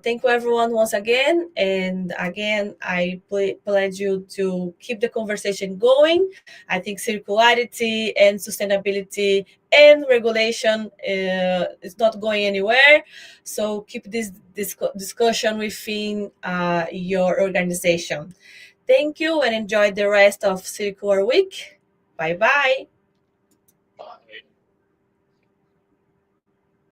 Thank you everyone once again. And again, I pledge you to keep the conversation going. I think circularity and sustainability and regulation is not going anywhere. So keep this discussion within your organization. Thank you and enjoy the rest of Circular Week. Bye-bye.